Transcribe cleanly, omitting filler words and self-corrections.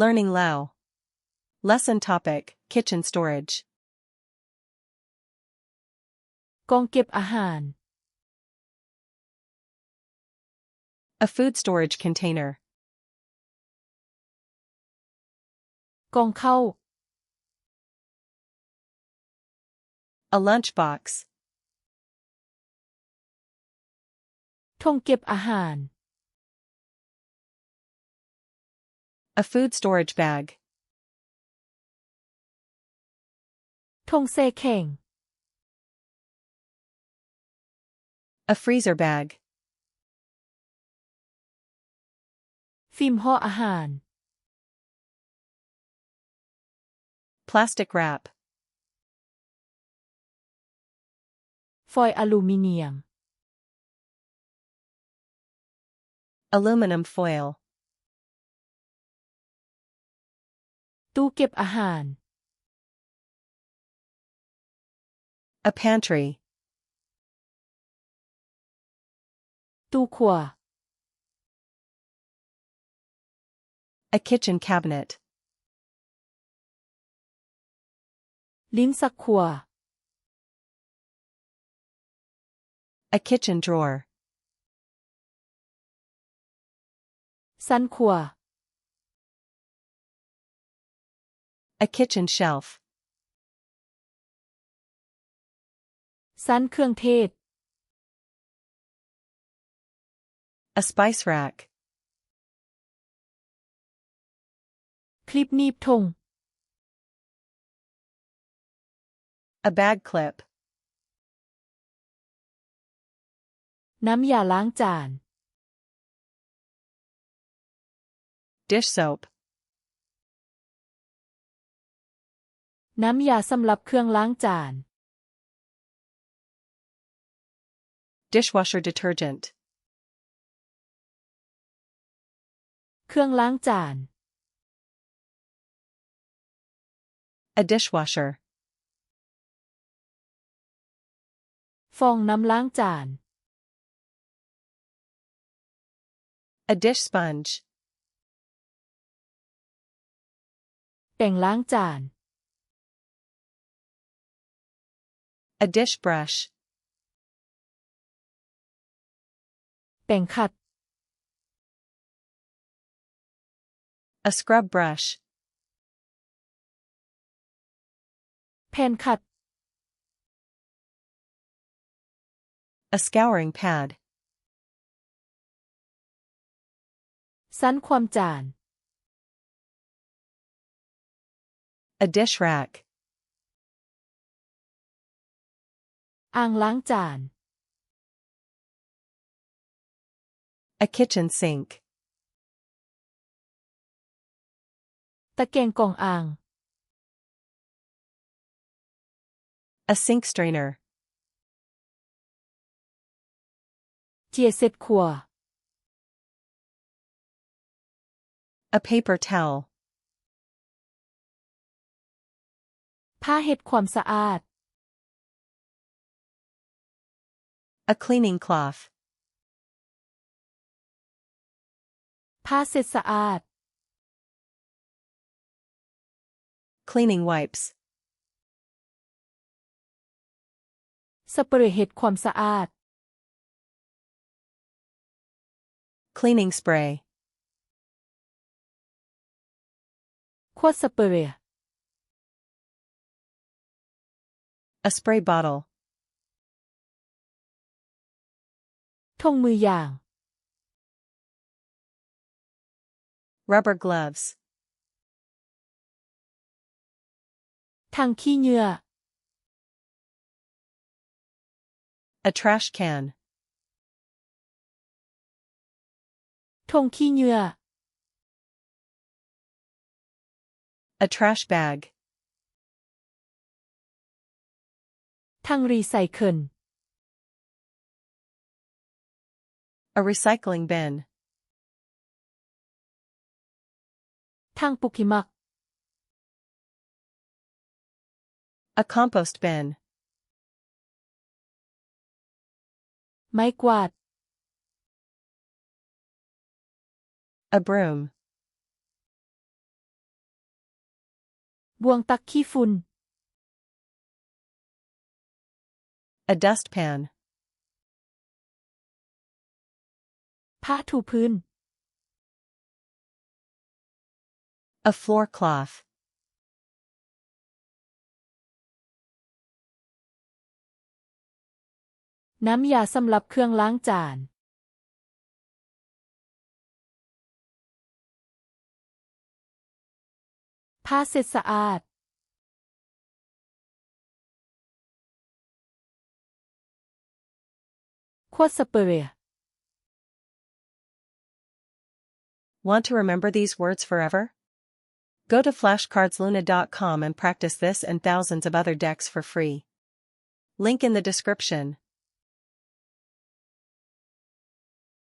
Learning Lao. Lesson topic, kitchen storage. กองเก็บอาหาร A food storage container. กองเข้า A lunchbox. ถุงเก็บอาหาร A food storage bag. ถุงแช่แข็ง A freezer bag. ฟิล์มห่ออาหาร Plastic wrap. ฟอยล์อลูมิเนียม Aluminum foil. ตู้เก็บอาหาร A pantry. ตู้ครัว A kitchen cabinet. ลิ้นชักครัว A kitchen drawer. ชั้นครัว A kitchen shelf. ชั้นเครื่องเทศ A spice rack. คลิปหนีบธง A bag clip. น้ำยาล้างจาน Dish soap. น้ำยาสำหรับเครื่องล้างจาน Dishwasher detergent. เครื่องล้างจาน A dishwasher. ฟองน้ำล้างจาน A dish sponge. แป่งล้างจาน A dish brush. แป่งขัด A scrub brush. แผ่นขัด A scouring pad. ชั้นความจาน A dish rack. อ่างล้างจาน A kitchen sink. ตะแกรงกรองอ่าง A sink strainer. เจียเสร็จครัว A paper towel. ผ้าเฮ็ดความสะอาด A cleaning cloth. ผ้าเช็ดสะอาด Cleaning wipes. สเปรย์เฮ็ดความสะอาด Cleaning spray. ขวดสเปรย์ A spray bottle. ถุงมือยาง Rubber gloves. ถังขี้เหงื่อ A trash can. ถุงขี้เหงื่อ A trash bag. ถังรีไซเคิล A recycling bin. ถังปุกหิมะ A compost bin. ไม้กวาด A broom. บ่วงตักขี้ฝุ่น A dustpan. ผ้าถูพื้น A floor cloth. น้ำยาสำหรับเครื่องล้างจาน ผ้าเช็ดสะอาด ขวดสเปรย์ Want to remember these words forever? Go to flashcardsluna.com and practice this and thousands of other decks for free. Link in the description.